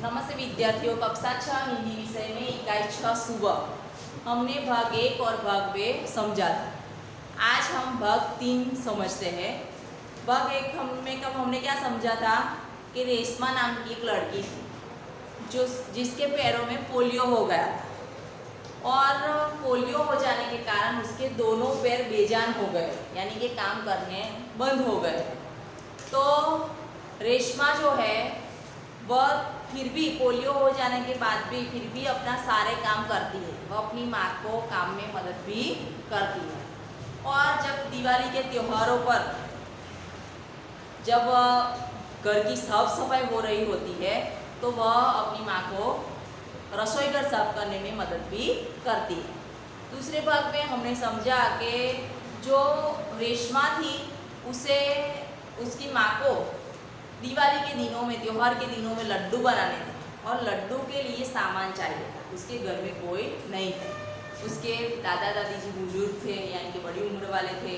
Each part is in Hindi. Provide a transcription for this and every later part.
नमस्ते विद्यार्थियों, कक्षा 6 हिंदी विषय में इकाई 6 सुबह हमने भाग 1 और भाग 2 समझा था। आज हम भाग 3 समझते हैं। भाग 1 हमने क्या समझा था कि रेशमा नाम की एक लड़की थी जिसके पैरों में पोलियो हो गया था और पोलियो हो जाने के कारण उसके दोनों पैर बेजान हो गए, यानी कि काम करने बंद हो गए। तो रेशमा जो है वह फिर भी पोलियो हो जाने के बाद भी फिर भी अपना सारे काम करती है। वह अपनी माँ को काम में मदद भी करती है। और जब दिवाली के त्योहारों पर जब घर की साफ सफाई हो रही होती है तो वह अपनी माँ को रसोई घर साफ करने में मदद भी करती है। दूसरे भाग में हमने समझा कि जो रेशमा थी उसे उसकी माँ को दिवाली के दिनों में, त्योहार के दिनों में लड्डू बनाने थे और लड्डू के लिए सामान चाहिए था। उसके घर में कोई नहीं थे। उसके दादा दादी जी बुजुर्ग थे, यानी कि बड़ी उम्र वाले थे।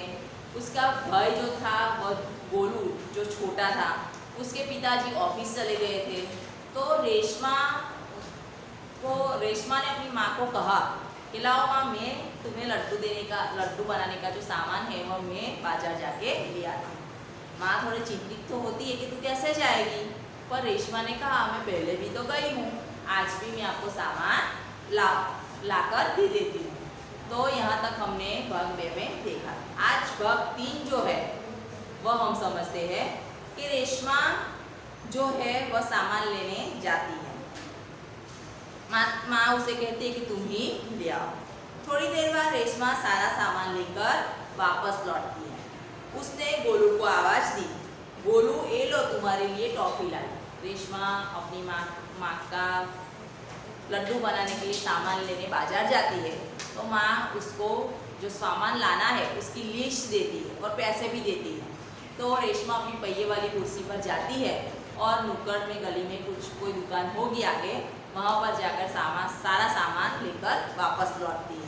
उसका भाई जो था वह गोलू जो छोटा था, उसके पिताजी ऑफिस चले गए थे। तो रेशमा ने अपनी माँ को कहा कि लाओ माँ, मैं तुम्हें लड्डू बनाने का जो सामान है वह मैं बाजार जाके ले आता हूँ। माँ थोड़ी चिंतित तो होती है कि तू कैसे जाएगी, पर रेशमा ने कहा मैं पहले भी तो गई हूँ, आज भी मैं आपको सामान लाकर दे देती हूँ। तो यहाँ तक हमने भाग 2 में देखा। आज भाग 3 जो है वह हम समझते हैं कि रेशमा जो है वह सामान लेने जाती है। माँ उसे कहती है कि तुम ही ले आओ। थोड़ी देर बाद रेशमा सारा सामान लेकर वापस लौटती है। उसने गोलू को आवाज़ दी, गोलू ये लो तुम्हारे लिए टॉफी लाई। रेशमा अपनी माँ का लड्डू बनाने के लिए सामान लेने बाजार जाती है तो माँ उसको जो सामान लाना है उसकी लिस्ट देती है और पैसे भी देती है। तो रेशमा अपनी पहिए वाली कुर्सी पर जाती है और नुक्कड़ में गली में कोई दुकान होगी आगे, वहाँ पर जाकर सारा सामान लेकर वापस लौटती है।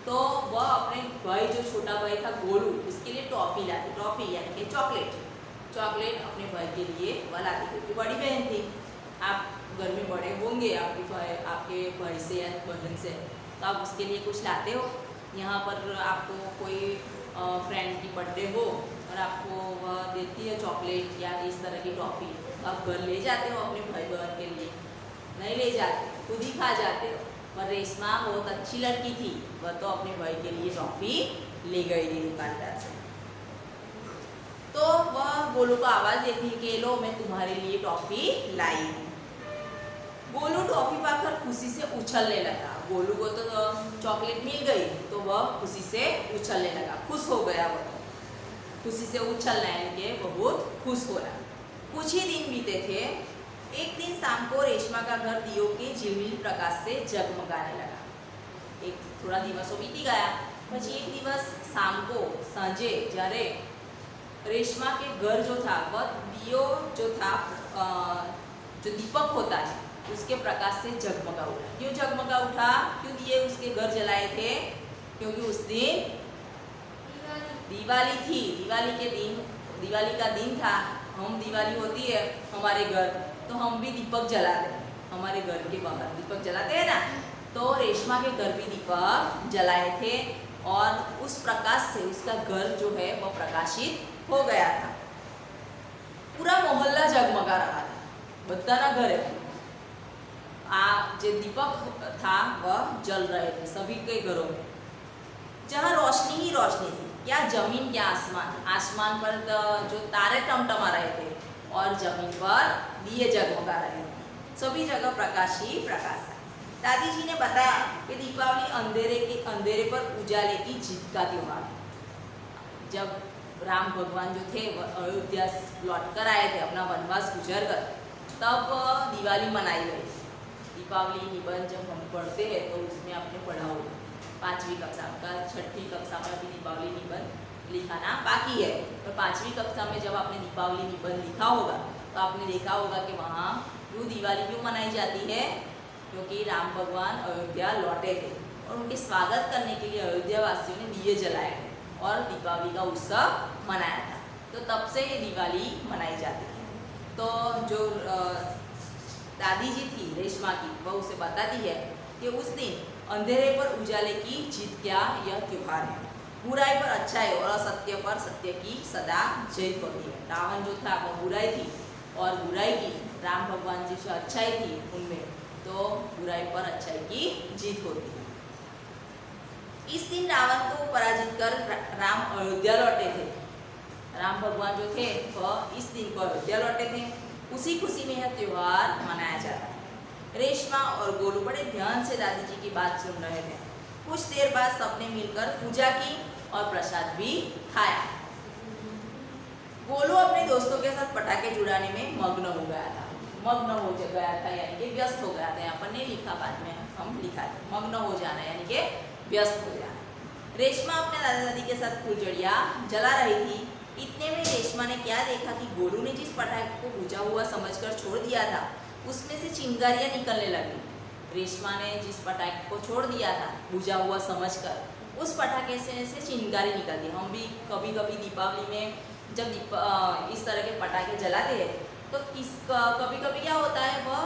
तो वह अपने भाई जो छोटा भाई था गोलू, उसके लिए टॉफ़ी लाती, टॉफ़ी यानी कि चॉकलेट अपने भाई के लिए वह लाती, क्योंकि बड़ी बहन थी। आप घर में बड़े होंगे आपके भाई से या बहन से, तो आप उसके लिए कुछ लाते हो। यहाँ पर आपको कोई फ्रेंड की बर्थडे हो और आपको वह देती है चॉकलेट या इस तरह की टॉफ़ी, तो आप घर ले जाते हो अपने भाई बहन के लिए? नहीं ले जाते, खुद ही खा जाते हो। पर रेशमा बहुत अच्छी लड़की थी, वह तो अपने भाई के लिए टॉफ़ी ले गई थी दुकानदार से। तो वह गोलू को आवाज़ देती है कि लो मैं तुम्हारे लिए टॉफ़ी लाई हूँ। गोलू टॉफ़ी पाकर खुशी से उछलने लगा। गोलू को तो चॉकलेट मिल गई तो वह खुशी से उछलने लगा, खुश हो गया। वह खुशी से उछलने के बहुत खुश हो रहा। कुछ ही दिन बीते थे। एक दिन शाम को रेशमा का घर दियों के झिलमिल प्रकाश से जगमगाने लगा। एक थोड़ा दिवसों बीती गया, પછી एक दिवस शाम को सांझे જ્યારે रेशमा के घर जो था वह दियो जो था जो दीपक होता है उसके प्रकाश से जगमगा उठा। क्यों जगमगा उठा? क्यों दिए उसके घर जलाए थे? क्योंकि उस दिन दिवाली थी। दिवाली का दिन था। हम दिवाली होती है हमारे घर तो हम भी दीपक जलाते हैं, हमारे घर के बाहर दीपक जलाते हैं ना। तो रेशमा के घर भी दीपक जलाए थे और उस प्रकाश से उसका घर जो है वह प्रकाशित हो गया था। पूरा मोहल्ला जगमगा रहा था, बधाना घरे जो दीपक था वह जल रहे थे सभी के घरों में। जहाँ रोशनी ही रोशनी थी, क्या जमीन क्या आसमान पर जो तारे टमटमा रहे थे और जमीन पर दिए जगमगा रहे थे। सभी जगह प्रकाश ही प्रकाश था। दादी जी ने बताया कि दीपावली अंधेरे पर उजाले की जीत का त्योहार है। जब राम भगवान जो थे वह अयोध्या लौट कर आए थे अपना वनवास गुजर कर, तब दिवाली मनाई गई। दीपावली निबंध जब हम पढ़ते हैं तो उसमें आपने पढ़ा होगा 5वीं कक्षा का, 6ठी कक्षा में अभी दीपावली निबंध लिखाना बाकी है। और 5वीं कक्षा में जब आपने दीपावली निबंध लिखा होगा तो आपने देखा होगा कि वहाँ क्यों दिवाली क्यों मनाई जाती है? क्योंकि राम भगवान अयोध्या लौटे थे और उनके स्वागत करने के लिए अयोध्या वासियों ने दिए जलाए थे और दीपावली का उत्सव मनाया था। तो तब से ये दिवाली मनाई जाती है। तो जो दादी जी थी रेशमा की, वह उसे बताती है कि उस दिन अंधेरे पर उजाले की जीत क्या यह त्योहार है, बुराई पर अच्छाई और असत्य पर सत्य की सदा जीत होती है। रावण जो था वह बुराई थी और बुराई की, राम भगवान जी जो अच्छाई थी उनमें, तो बुराई पर अच्छाई की जीत होती है। इस दिन रावण को पराजित कर राम अयोध्या लौटे थे। राम भगवान जो थे वह इस दिन को अयोध्या लौटे थे। उसी खुशी में यह त्योहार मनाया जाता है। रेशमा और गोलू बड़े ध्यान से दादी जी की बात सुन रहे थे। कुछ देर बाद सबने मिलकर पूजा की और प्रसाद भी खाया। गोलू अपने दोस्तों के साथ पटाखे छुड़ाने में मग्न हो गया था। मग्न हो गया था यानी कि व्यस्त हो गया था। यहाँ पर नहीं लिखा, बाद में हम लिखा था मग्न हो जाना यानी कि व्यस्त हो जाना। रेशमा अपने दादा दादी के साथ फुलझड़ियाँ जला रही थी। इतने में रेशमा ने क्या देखा कि गोलू ने जिस पटाखे को बुझा हुआ समझकर छोड़ दिया था उसमें से चिंगारियाँ निकलने लगी। रेशमा ने जिस पटाखे को छोड़ दिया था बुझा हुआ समझकर, उस पटाखे से चिंगारी निकलती है। हम भी कभी कभी दीपावली में जब इस तरह के पटाखे जलाते हैं तो कभी कभी क्या होता है, वह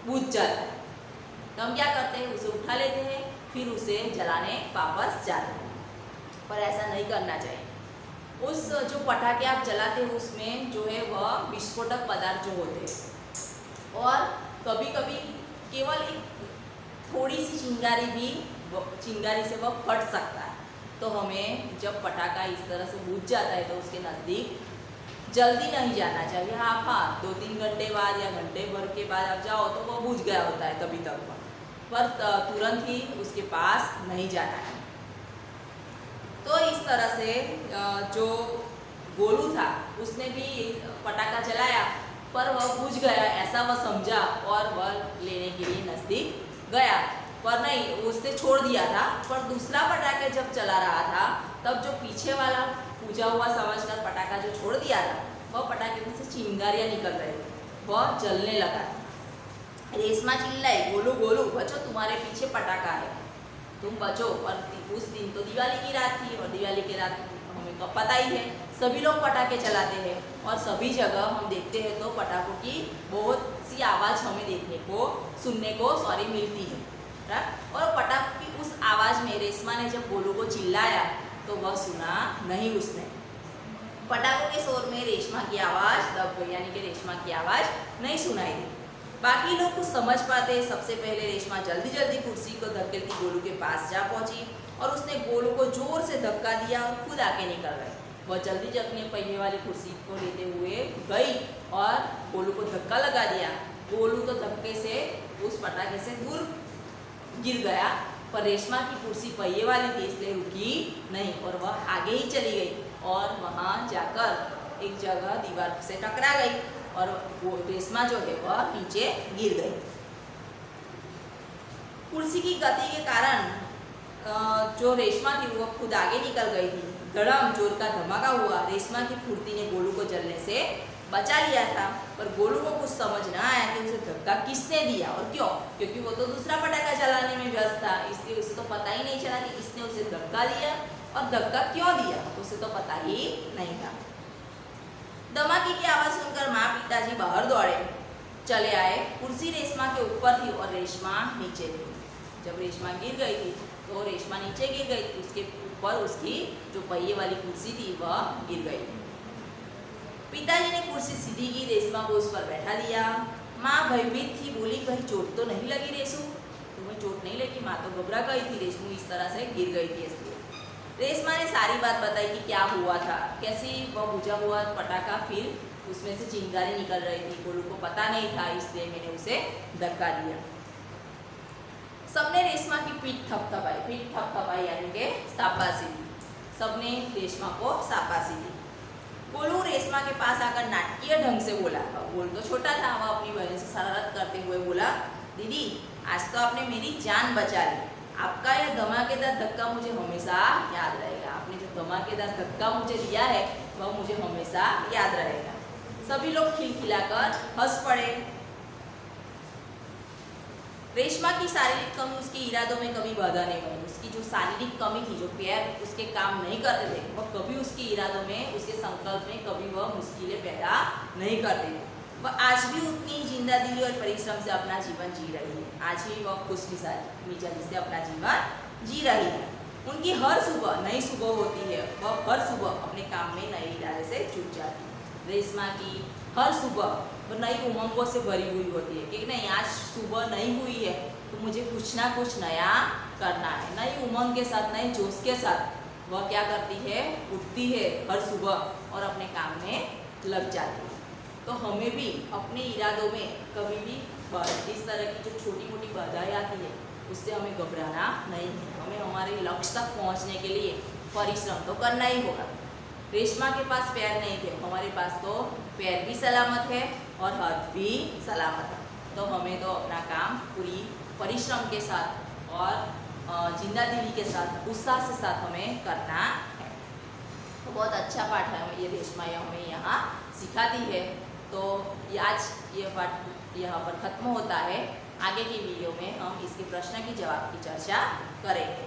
बुझ जाता है। तो हम क्या करते हैं, उसे उठा लेते हैं, फिर उसे जलाने वापस जाते हैं। पर ऐसा नहीं करना चाहिए। उस जो पटाखे आप जलाते हो उसमें जो है वह विस्फोटक पदार्थ जो होते हैं, और कभी कभी केवल एक थोड़ी सी चिंगारी से वह फट सकता है। तो हमें जब पटाखा इस तरह से बुझ जाता है तो उसके नज़दीक जल्दी नहीं जाना चाहिए। हाँ 2-3 घंटे बाद या घंटे भर के बाद आप जाओ तो वह बुझ गया होता है तभी तक, पर तुरंत ही उसके पास नहीं जाना है। तो इस तरह से जो गोलू था उसने भी पटाखा जलाया, पर वह बुझ गया ऐसा वह समझा और वह लेने के लिए नज़दीक गया, पर नहीं, उसने छोड़ दिया था। पर दूसरा पटाखा जब चला रहा था तब जो पीछे वाला पूजा हुआ समझकर पटाखा जो छोड़ दिया था वह पटाखे में से चिंगारियाँ निकल रही थी, वह जलने लगा। रेशमा चिल्लाई, गोलू गोलू बचो, तुम्हारे पीछे पटाखा है, तुम बचो। और उस दिन तो दिवाली की रात थी, और दिवाली की रात हमें कब पता ही है, सभी लोग पटाखे चलाते हैं और सभी जगह हम देखते हैं तो पटाखों की बहुत सी आवाज़ हमें देखने को सुनने को मिलती है। और पटाखों की उस आवाज़ में रेशमा ने जब गोलू को चिल्लाया तो वह सुना नहीं उसने। पटाखों के शोर में रेशमा की आवाज़ दब गई, यानी कि रेशमा की आवाज़ नहीं सुनाई दी। बाकी लोग कुछ समझ पाते। सबसे पहले रेशमा जल्दी जल्दी कुर्सी को धकेलती गोलू के पास जा पहुंची और उसने गोलू को जोर से धक्का दिया और खुद आगे निकल गई। वह जल्दी अपने पहिए वाली कुर्सी को लेते हुए गई और गोलू को धक्का लगा दिया। गोलू तो धक्के से उस पटाखे से दूर गिर गया, पर रेशमा की कुर्सी पहिए वाली थी इसलिए रुकी नहीं और वह आगे ही चली गई और वहाँ जाकर एक जगह दीवार से टकरा गई और वो रेशमा जो है वह नीचे गिर गई। कुर्सी की गति के कारण जो रेशमा थी वो खुद आगे निकल गई थी। धड़म जोर का धमाका हुआ। रेशमा की फुर्ती ने गोलू को जलने से बचा लिया था, पर गोलू को कुछ समझ न आया कि उसे धक्का किसने दिया और क्यों, क्योंकि वो तो दूसरा पटाखा जलाने में व्यस्त था, इसलिए उसे तो पता ही नहीं चला कि किसने उसे धक्का दिया और धक्का क्यों दिया, उसे तो पता ही नहीं था। धमाके की आवाज़ सुनकर माँ पिताजी बाहर दौड़े चले आए। कुर्सी रेशमा के ऊपर थी और रेशमा नीचे थी। जब रेशमा गिर गई थी तो रेशमा नीचे गिर गई, उसके ऊपर उसकी जो पहिए वाली कुर्सी थी वह गिर गई। पिताजी ने कुर्सी सीधी की, रेशमा को उस पर बैठा दिया। माँ भयभीत थी, बोली कहीं चोट तो नहीं लगी रेशू? तुम्हें चोट नहीं लगी? माँ तो घबरा गई थी, रेशमू इस तरह से गिर गई थी इसलिए। रेशमा ने सारी बात बताई कि क्या हुआ था, कैसी वह बुझा हुआ पटाखा फिर उसमें से चिंगारी निकल रही थी, गोलू को पता नहीं था इसलिए मैंने उसे धक्का दिया। सबने रेशमा की पीठ थपथपाई यानी कि शाबाशी दी। सबने रेशमा को शाबाशी दी। गोलू रेशमा के पास आकर नाटकीय ढंग से बोला, गोलू तो छोटा था, वह अपनी बहन से शरारत करते हुए बोला, दीदी आज तो आपने मेरी जान बचा ली, आपका यह धमाकेदार धक्का मुझे हमेशा याद रहेगा। आपने जो धमाकेदार धक्का मुझे दिया है वह मुझे हमेशा याद रहेगा। सभी लोग खिलखिलाकर हंस पड़े। रेशमा की शारीरिक कमी उसके इरादों में कभी बाधा नहीं बनी। उसकी जो शारीरिक कमी थी, जो पैर उसके काम नहीं करते थे, वह कभी उसके इरादों में, उसके संकल्प में कभी वह मुश्किलें पैदा नहीं करते थे। वह आज भी उतनी जिंदा दिल मेहनती और परिश्रम से अपना जीवन जी रही है। आज ही वह खुश मिजाजी से अपना जीवन जी रही है। उनकी हर सुबह नई सुबह होती है, वह हर सुबह अपने काम में नए इरादे से जुट जाती है। रेशमा की हर सुबह वो नई उमंगों से भरी हुई होती है कि नहीं, आज सुबह नई हुई है तो मुझे कुछ ना कुछ नया करना है। नई उमंग के साथ, नए जोश के साथ वह क्या करती है, उठती है हर सुबह और अपने काम में लग जाती है। तो हमें भी अपने इरादों में कभी भी इस तरह की जो छोटी मोटी बाधाएं आती है उससे हमें घबराना नहीं है। हमें हमारे लक्ष्य तक पहुंचने के लिए परिश्रम तो करना ही होगा। रेशमा के पास पैर नहीं थे, हमारे पास तो पैर भी सलामत है और हाथ भी सलामत है। तो हमें तो अपना काम पूरी परिश्रम के साथ और जिंदा दिली के साथ, उत्साह के साथ हमें करना है। तो बहुत अच्छा पाठ है ये रेशमा हमें यहाँ सिखाती है। तो आज ये पाठ यहाँ पर ख़त्म होता है। आगे की वीडियो में हम इसके प्रश्न की जवाब की चर्चा करेंगे।